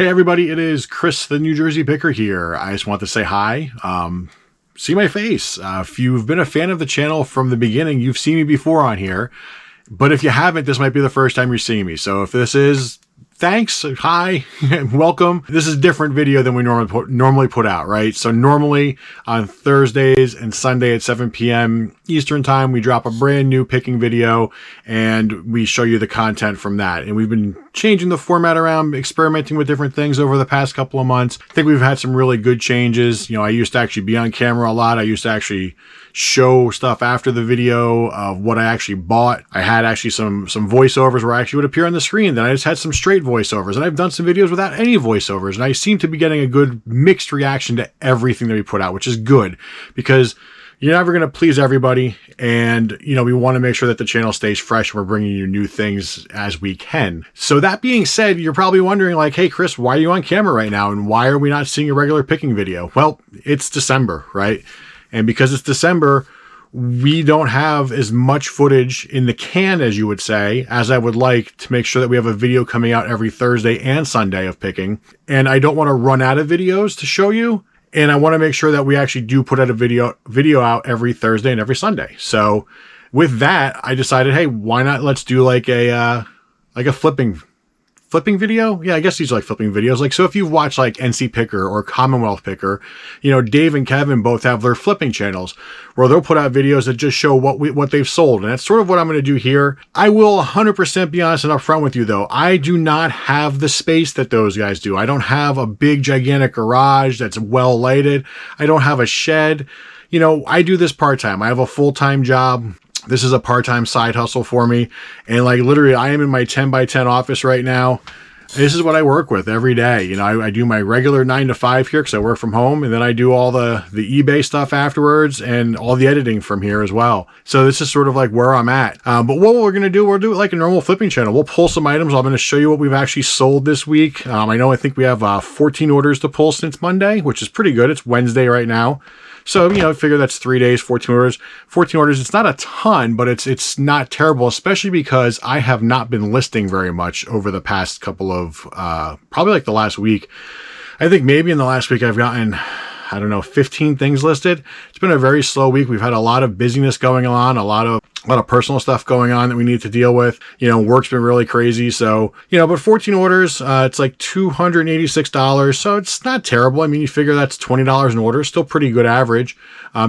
Hey everybody, it is Chris, the New Jersey Picker here. I just want to say hi. See my face. If you've been a fan of the channel from the beginning, you've seen me before on here. But if you haven't, this might be the first time you're seeing me. So if this is, thanks, hi, welcome. This is a different video than we normally put out, right? So normally on Thursdays and Sunday at 7 p.m. Eastern time, we drop a brand new picking video and we show you the content from that. And we've been changing the format around, experimenting with different things over the past couple of months. I think we've had some really good changes. You know, I used to actually be on camera a lot. I used to actually show stuff after the video of what I actually bought. I had actually some voiceovers where I actually would appear on the screen. Then I just had some straight voiceovers, and I've done some videos without any voiceovers, and I seem to be getting a good mixed reaction to everything that we put out, which is good because you're never going to please everybody. And, you know, we want to make sure that the channel stays fresh. We're bringing you new things as we can. So that being said, you're probably wondering like, hey, Chris, why are you on camera right now? And why are we not seeing a regular picking video? Well, it's December, right? And because it's December, we don't have as much footage in the can, as you would say, as I would like to make sure that we have a video coming out every Thursday and Sunday of picking. And I don't want to run out of videos to show you. And I want to make sure that we actually do put out a video out every Thursday and every Sunday. So with that, I decided, hey, why not? Let's do like a flipping video. Yeah, I guess these are like flipping videos. Like, so if you've watched like NC Picker or Commonwealth Picker, you know, Dave and Kevin both have their flipping channels where they'll put out videos that just show what they've sold. And that's sort of what I'm going to do here. I will 100% be honest and upfront with you though. I do not have the space that those guys do. I don't have a big gigantic garage that's well lighted. I don't have a shed. You know, I do this part-time. I have a full-time job. This is a part-time side hustle for me. And like literally I am in my 10 by 10 office right now. This is what I work with every day. You know, I do my regular 9 to 5 here because I work from home, and then I do all the eBay stuff afterwards and all the editing from here as well. So this is sort of like where I'm at. But what we're going to do, we'll do it like a normal flipping channel. We'll pull some items. I'm going to show you what we've actually sold this week. I think we have 14 orders to pull since Monday, which is pretty good. It's Wednesday right now. So, you know, figure that's 3 days, 14 orders. 14 orders, it's not a ton, but it's not terrible, especially because I have not been listing very much over the past couple of, probably like the last week. I think maybe in the last week I've gotten, I don't know, 15 things listed. It's been a very slow week. We've had a lot of busyness going on, a lot of personal stuff going on that we need to deal with. You know, work's been really crazy. So, you know, but 14 orders, it's like $286. So it's not terrible. I mean, you figure that's $20 an order, still pretty good average.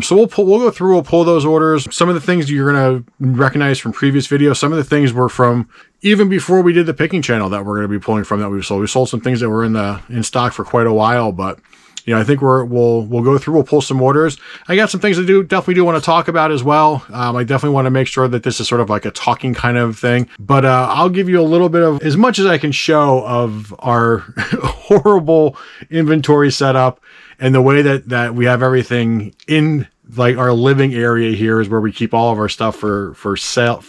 So we'll go through, we'll pull those orders. Some of the things you're going to recognize from previous videos. Some of the things were from even before we did the picking channel that we're going to be pulling from that we've sold. We sold some things that were in stock for quite a while, but you know, I think we'll go through, we'll pull some orders. I got some things to definitely do want to talk about as well. I definitely want to make sure that this is sort of like a talking kind of thing, but I'll give you a little bit of as much as I can show of our horrible inventory setup and the way that we have everything in like our living area here is where we keep all of our stuff for sales.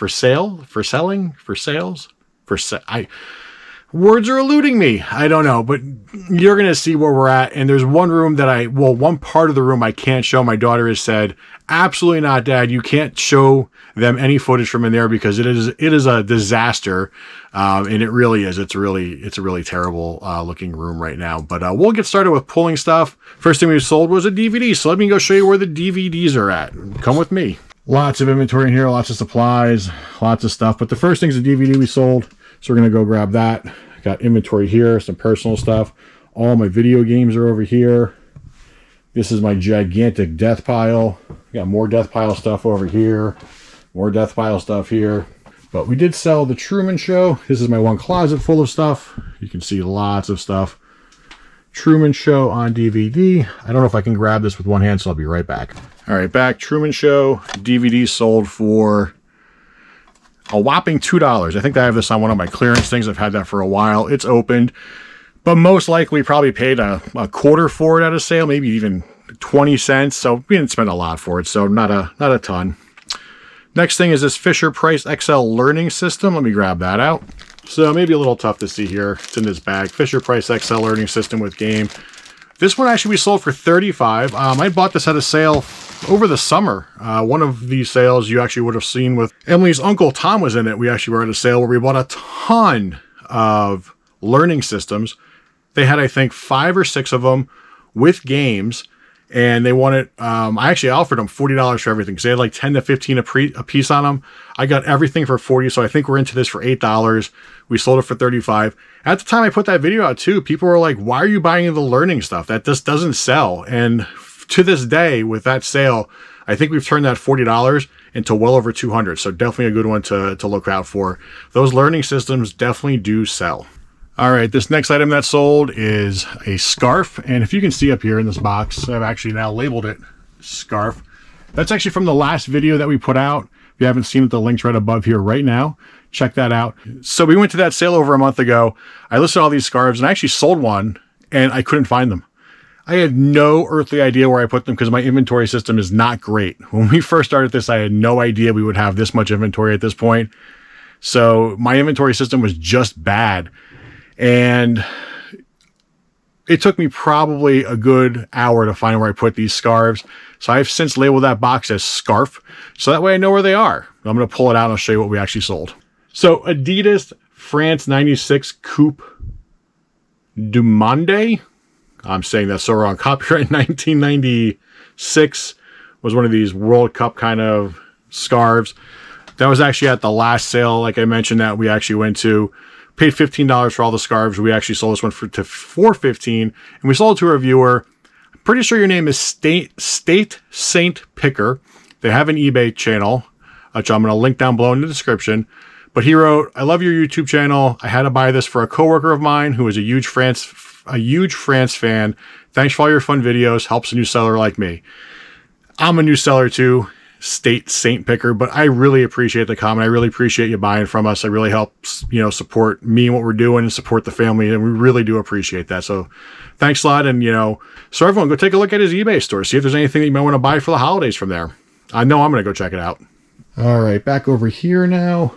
Words are eluding me. I don't know, but you're going to see where we're at. And there's one room that one part of the room I can't show. My daughter has said, absolutely not, Dad. You can't show them any footage from in there because it is a disaster. And it really is. It's a really terrible looking room right now, but we'll get started with pulling stuff. First thing we sold was a DVD. So let me go show you where the DVDs are at. Come with me. Lots of inventory in here, lots of supplies, lots of stuff. But the first thing is the DVD we sold. So we're going to go grab that. Got inventory here, some personal stuff. All my video games are over here. This is my gigantic death pile. Got more death pile stuff over here. More death pile stuff here. But we did sell The Truman Show. This is my one closet full of stuff. You can see lots of stuff. Truman Show on DVD. I don't know if I can grab this with one hand, so I'll be right back. All right, back. Truman Show DVD sold for a whopping $2. I think I have this on one of my clearance things. I've had that for a while. It's opened, but most likely probably paid a quarter for it at a sale, maybe even 20 cents. So we didn't spend a lot for it. So not a ton. Next thing is this Fisher-Price XL learning system. Let me grab that out. So maybe a little tough to see here. It's in this bag. Fisher-Price XL learning system with game. This one actually we sold for $35. I bought this at a sale over the summer. One of these sales you actually would have seen with Emily's uncle Tom was in it. We actually were at a sale where we bought a ton of learning systems. They had, I think, 5 or 6 of them with games, and they wanted, I actually offered them $40 for everything, because they had like 10 to 15 a piece on them. I got everything for $40, so I think we're into this for $8. We sold it for $35. At the time I put that video out too, people were like, why are you buying the learning stuff? That just doesn't sell. And to this day, with that sale, I think we've turned that $40 into well over $200. So definitely a good one to look out for. Those learning systems definitely do sell. All right, this next item that sold is a scarf. And if you can see up here in this box, I've actually now labeled it scarf. That's actually from the last video that we put out. If you haven't seen it, the link's right above here right now. Check that out. So we went to that sale over a month ago. I listed all these scarves, and I actually sold one, and I couldn't find them. I had no earthly idea where I put them because my inventory system is not great. When we first started this, I had no idea we would have this much inventory at this point. So my inventory system was just bad. And it took me probably a good hour to find where I put these scarves. So I've since labeled that box as scarf. So that way I know where they are. I'm going to pull it out and I'll show you what we actually sold. So Adidas France 96 Coupe du Monde. I'm saying that so wrong. Copyright 1996 was one of these World Cup kind of scarves. That was actually at the last sale, like I mentioned, that we actually went to. Paid $15 for all the scarves. We actually sold this one for $15, and we sold it to a reviewer. I'm pretty sure your name is StateStPicker. They have an eBay channel, which I'm going to link down below in the description. But he wrote, "I love your YouTube channel. I had to buy this for a coworker of mine who is a huge France fan. Thanks for all your fun videos. Helps a new seller like me." I'm a new seller too, StateStPicker, but I really appreciate the comment. I really appreciate you buying from us. It really helps, support me and what we're doing and support the family. And we really do appreciate that. So thanks a lot. And, so everyone go take a look at his eBay store. See if there's anything that you might want to buy for the holidays from there. I know I'm going to go check it out. All right, back over here now.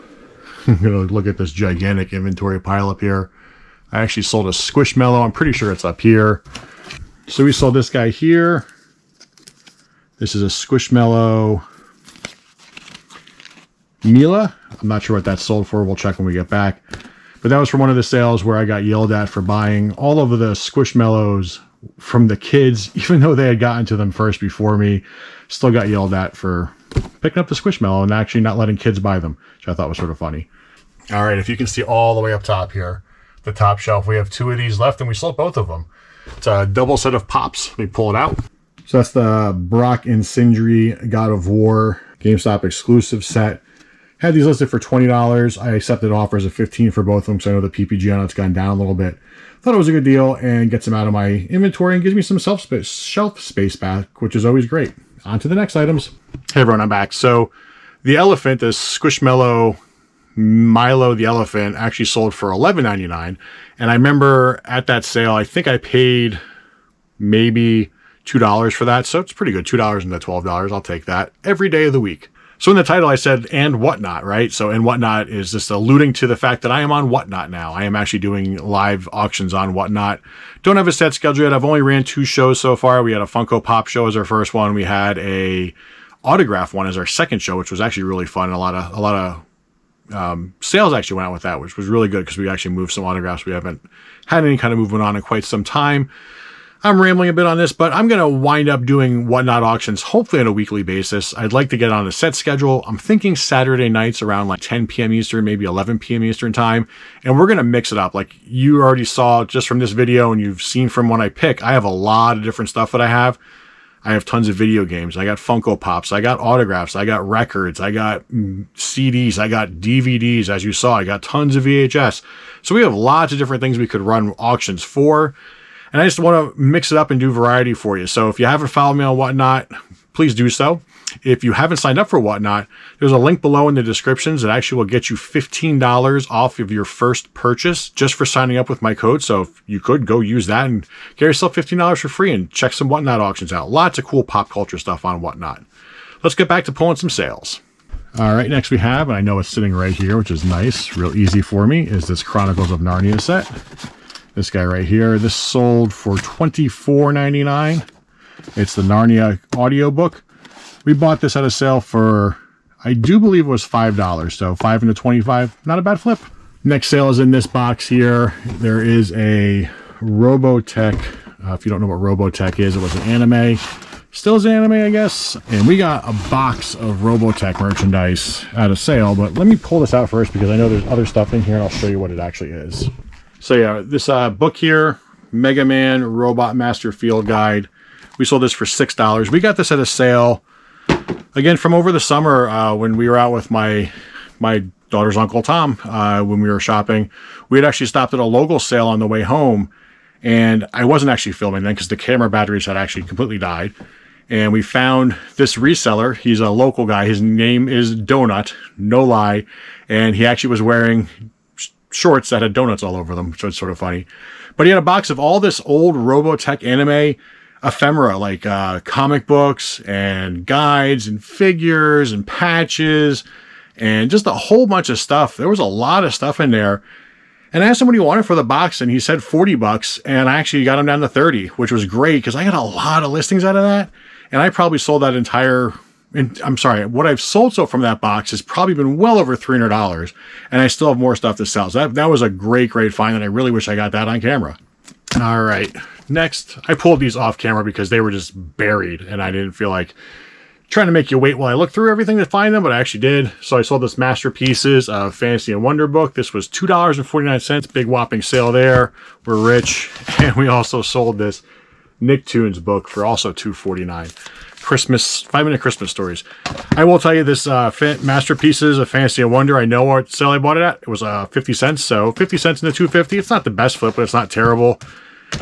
I'm going to look at this gigantic inventory pile up here. I actually sold a Squishmallow. I'm pretty sure it's up here. So we sold this guy here. This is a Squishmallow Mila. I'm not sure what that's sold for. We'll check when we get back. But that was from one of the sales where I got yelled at for buying all of the Squishmallows from the kids, even though they had gotten to them first before me. Still got yelled at for picking up the Squishmallow and actually not letting kids buy them, which I thought was sort of funny. All right, if you can see all the way up top here, the top shelf, we have 2 of these left, and we sold both of them. It's a double set of pops. Let me pull it out. So that's the Brock and Sindri God of War GameStop exclusive set. Had these listed for $20. I accepted offers of $15 for both of them, so I know the PPG on it's gone down a little bit. Thought it was a good deal and gets them out of my inventory and gives me some shelf space back, which is always great. On to the next items. Hey everyone, I'm back. So the elephant, the Squishmallow Milo the elephant, actually sold for $11.99. And I remember at that sale, I think I paid maybe $2 for that. So it's pretty good. $2 into $12. I'll take that every day of the week. So in the title, I said, and whatnot, right? So, and whatnot is just alluding to the fact that I am on Whatnot now. I am actually doing live auctions on Whatnot. Don't have a set schedule yet. I've only ran 2 shows so far. We had a Funko Pop show as our first one. We had a autograph one as our second show, which was actually really fun. A lot of sales actually went out with that, which was really good because we actually moved some autographs. We haven't had any kind of movement on in quite some time. I'm rambling a bit on this, but I'm going to wind up doing Whatnot auctions, hopefully on a weekly basis. I'd like to get on a set schedule. I'm thinking Saturday nights around like 10 p.m. Eastern, maybe 11 p.m. Eastern time. And we're going to mix it up. Like you already saw just from this video and you've seen from when I pick, I have a lot of different stuff that I have. I have tons of video games. I got Funko Pops. I got autographs. I got records. I got CDs. I got DVDs. As you saw, I got tons of VHS. So we have lots of different things we could run auctions for. And I just want to mix it up and do variety for you. So if you haven't followed me on Whatnot, please do so. If you haven't signed up for Whatnot, there's a link below in the descriptions that actually will get you $15 off of your first purchase just for signing up with my code. So if you could go use that and get yourself $15 for free and check some Whatnot auctions out. Lots of cool pop culture stuff on Whatnot. Let's get back to pulling some sales. All right, next we have, and I know it's sitting right here, which is nice, real easy for me, is this Chronicles of Narnia set. This guy right here. This sold for $24.99. It's the Narnia audiobook. We bought this at a sale for, I do believe it was $5. So 5 into 25, not a bad flip. Next sale is in this box here. There is a Robotech. If you don't know what Robotech is, it was an anime. Still is an anime, I guess. And we got a box of Robotech merchandise at a sale. But let me pull this out first because I know there's other stuff in here, and I'll show you what it actually is. So yeah, this book here, Mega Man Robot Master Field Guide. We sold this for $6. We got this at a sale, again, from over the summer when we were out with my daughter's Uncle Tom when we were shopping. We had actually stopped at a local sale on the way home, and I wasn't actually filming then because the camera batteries had actually completely died. And we found this reseller. He's a local guy. His name is Donut, no lie. And he actually was wearing shorts that had donuts all over them, which was sort of funny. But he had a box of all this old Robotech anime ephemera, like comic books and guides and figures and patches and just a whole bunch of stuff. There was a lot of stuff in there. And I asked him what he wanted for the box, and he said 40 bucks, and I actually got him down to 30, which was great because I got a lot of listings out of that. And I probably sold that entire, I'm sorry, what I've sold so from that box has probably been well over $300, and I still have more stuff to sell. So that was a great find, and I really wish I got that on camera. All right, next, I pulled these off camera because they were just buried, and I didn't feel like trying to make you wait while I look through everything to find them, but I actually did. So I sold this Masterpieces Fantasy and Wonder book. This was $2.49, big whopping sale there. We're rich. And we also sold this Nicktoons book for also $2.49. Christmas, 5-minute Christmas stories. I will tell you this Masterpieces of Fantasy and Wonder, I know what sale I bought it at. It was 50 cents, so 50 cents into $2.50. It's not the best flip, but it's not terrible.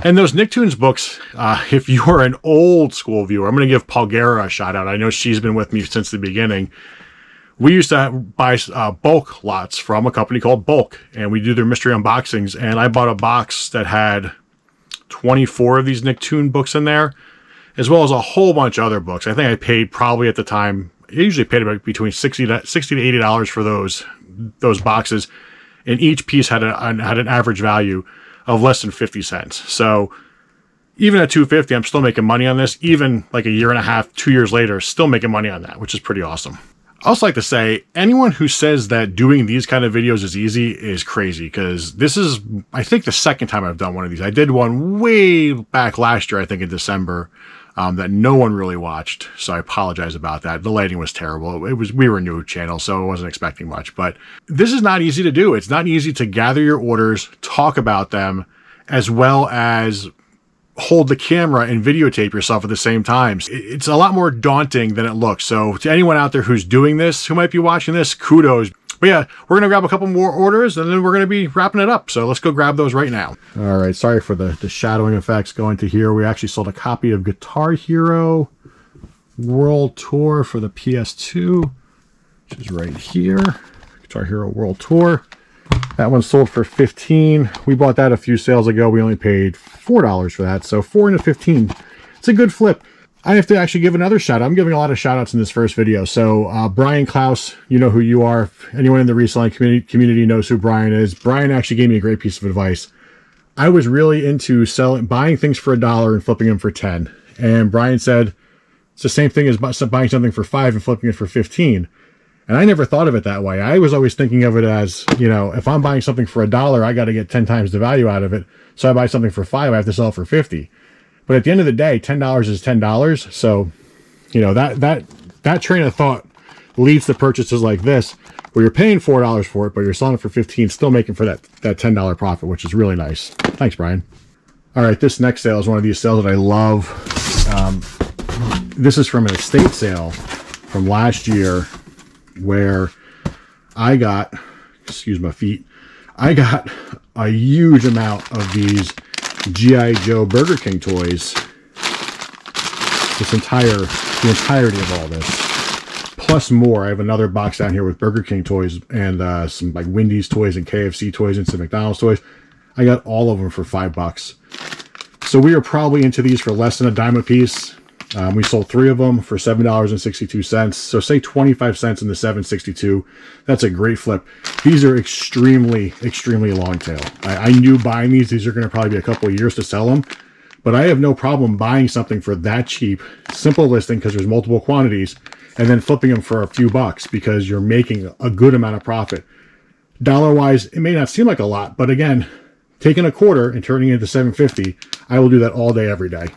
And those Nicktoons books, if you are an old school viewer, I'm going to give Paulgera a shout out. I know she's been with me since the beginning. We used to buy bulk lots from a company called Bulk, and we do their mystery unboxings. And I bought a box that had 24 of these Nicktoon books in there, as well as a whole bunch of other books. I think I paid probably at the time, I usually paid about between $60 to $80 for those boxes, and each piece had an average value of less than 50 cents. So even at $2.50, I'm still making money on this. Even like a year and a half, 2 years later, still making money on that, which is pretty awesome. I also like to say, anyone who says that doing these kind of videos is easy is crazy, because this is, I think, the second time I've done one of these. I did one way back last year, I think in December, that no one really watched. So I apologize about that. The lighting was terrible. We were a new channel, so I wasn't expecting much. But this is not easy to do. It's not easy to gather your orders, talk about them, as well as hold the camera and videotape yourself at the same time. It's a lot more daunting than it looks. So to anyone out there who's doing this, who might be watching this, kudos. But yeah, we're going to grab a couple more orders, and then we're going to be wrapping it up. So let's go grab those right now. All right, sorry for the shadowing effects going to here. We actually sold a copy of Guitar Hero World Tour for the PS2, which is right here. Guitar Hero World Tour. That one sold for $15. We bought that a few sales ago. We only paid $4 for that, so 4 into 15. It's a good flip. I have to actually give another shout out. I'm giving a lot of shout outs in this first video. So Brian Klaus, you know who you are. If anyone in the reselling community knows who Brian is. Brian actually gave me a great piece of advice. I was really into buying things for $1 and flipping them for 10. And Brian said, it's the same thing as buying something for 5 and flipping it for 15. And I never thought of it that way. I was always thinking of it as, you know, if I'm buying something for $1, I got to get 10 times the value out of it. So I buy something for 5, I have to sell it for 50. But at the end of the day, $10 is $10. So, you know, that train of thought leads to purchases like this, where you're paying $4 for it, but you're selling it for 15, still making for that $10 profit, which is really nice. Thanks, Brian. All right, this next sale is one of these sales that I love. This is from an estate sale from last year, where I got, excuse my feet, I got a huge amount of these G.I. Joe Burger King toys. The entirety of all this, plus more. I have another box down here with Burger King toys and some like Wendy's toys and KFC toys and some McDonald's toys. I got all of them for $5. So we are probably into these for less than a dime a piece. We sold 3 of them for $7.62. So say 25 cents in the $7.62. That's a great flip. These are extremely, extremely long tail. I knew buying these are going to probably be a couple of years to sell them, but I have no problem buying something for that cheap. Simple listing because there's multiple quantities, and then flipping them for a few bucks because you're making a good amount of profit. Dollar-wise, it may not seem like a lot, but again, taking a quarter and turning it into $7.50, I will do that all day, every day.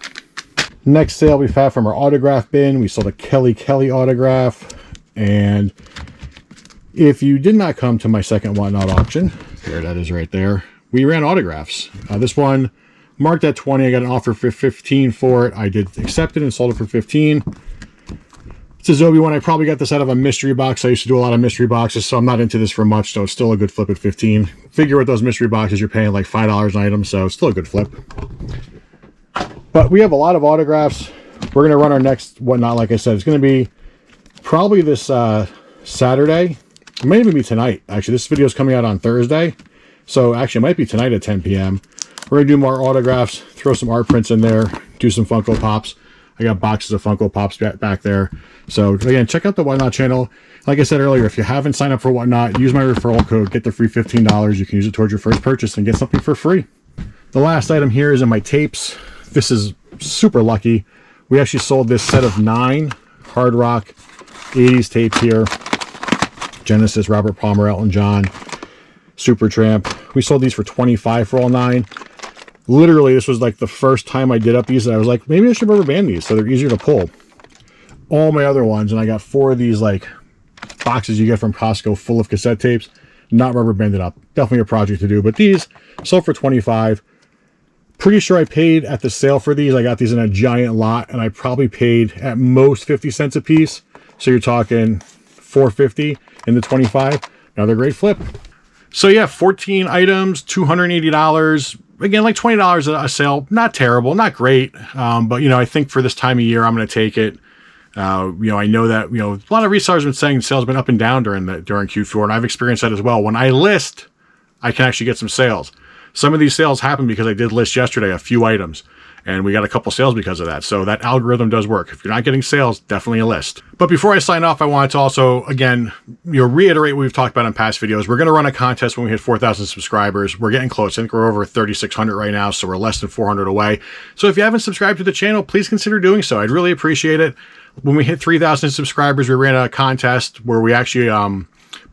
Next sale we've had from our autograph bin, we sold a Kelly autograph. And if you did not come to my second Whatnot auction, there that is right there, we ran autographs. This one marked at 20. I got an offer for 15 for it. I did accept it and sold it for 15. It's a Zobi one. I probably got this out of a mystery box. I used to do a lot of mystery boxes, so I'm not into this for much, so it's still a good flip at 15. Figure with those mystery boxes, you're paying like $5 an item, so it's still a good flip. But we have a lot of autographs. We're going to run our next Whatnot, like I said. It's going to be probably this Saturday. It might even be tonight. Actually, this video is coming out on Thursday, so actually it might be tonight at 10 p.m. We're going to do more autographs, throw some art prints in there, do some Funko Pops. I got boxes of Funko Pops back there. So again, check out the Whatnot channel. Like I said earlier, if you haven't signed up for Whatnot, use my referral code, get the free $15. You can use it towards your first purchase and get something for free. The last item here is in my tapes. This is super lucky. We actually sold this set of 9 hard rock 80s tapes here. Genesis, Robert Palmer, Elton John, Supertramp. We sold these for $25 for all 9. Literally, this was like the first time I did up these, and I was like, maybe I should rubber band these so they're easier to pull. All my other ones, and I got 4 of these like boxes you get from Costco full of cassette tapes, not rubber banded up. Definitely a project to do, but these sold for $25. Pretty sure I paid at the sale for these. I got these in a giant lot, and I probably paid at most 50 cents a piece. So you're talking $4.50 in the 25. Another great flip. So yeah, 14 items, $280. Again, like $20 a sale. Not terrible, not great. But you know, I think for this time of year, I'm going to take it. You know, I know that, you know, a lot of resellers have been saying sales have been up and down during Q4, and I've experienced that as well. When I list, I can actually get some sales. Some of these sales happen because I did list yesterday a few items, and we got a couple sales because of that. So that algorithm does work. If you're not getting sales, definitely a list. But before I sign off, I wanted to also, again, reiterate what we've talked about in past videos. We're going to run a contest when we hit 4,000 subscribers. We're getting close. I think we're over 3,600 right now, so we're less than 400 away. So if you haven't subscribed to the channel, please consider doing so. I'd really appreciate it. When we hit 3,000 subscribers, we ran a contest where we actually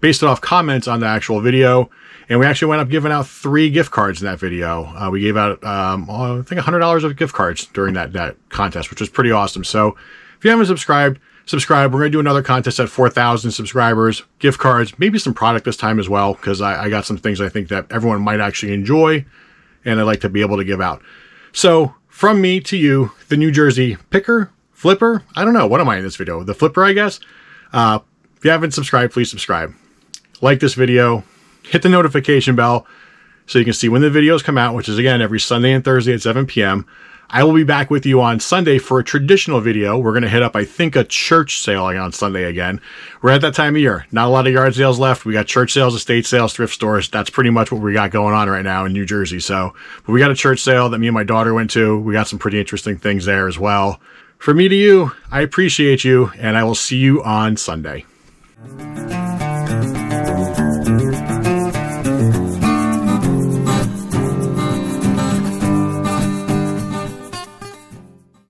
based it off comments on the actual video. And we actually went up giving out 3 gift cards in that video. We gave out, I think, $100 of gift cards during that contest, which was pretty awesome. So if you haven't subscribed, subscribe. We're going to do another contest at 4,000 subscribers, gift cards, maybe some product this time as well, because I got some things I think that everyone might actually enjoy, and I'd like to be able to give out. So from me to you, the New Jersey picker, flipper, I don't know, what am I in this video? The flipper, I guess. If you haven't subscribed, please subscribe. Like this video. Hit the notification bell so you can see when the videos come out, which is, again, every Sunday and Thursday at 7 p.m. I will be back with you on Sunday for a traditional video. We're going to hit up, I think, a church sale on Sunday again. We're at that time of year. Not a lot of yard sales left. We got church sales, estate sales, thrift stores. That's pretty much what we got going on right now in New Jersey. So, but we got a church sale that me and my daughter went to. We got some pretty interesting things there as well. For me to you, I appreciate you, and I will see you on Sunday.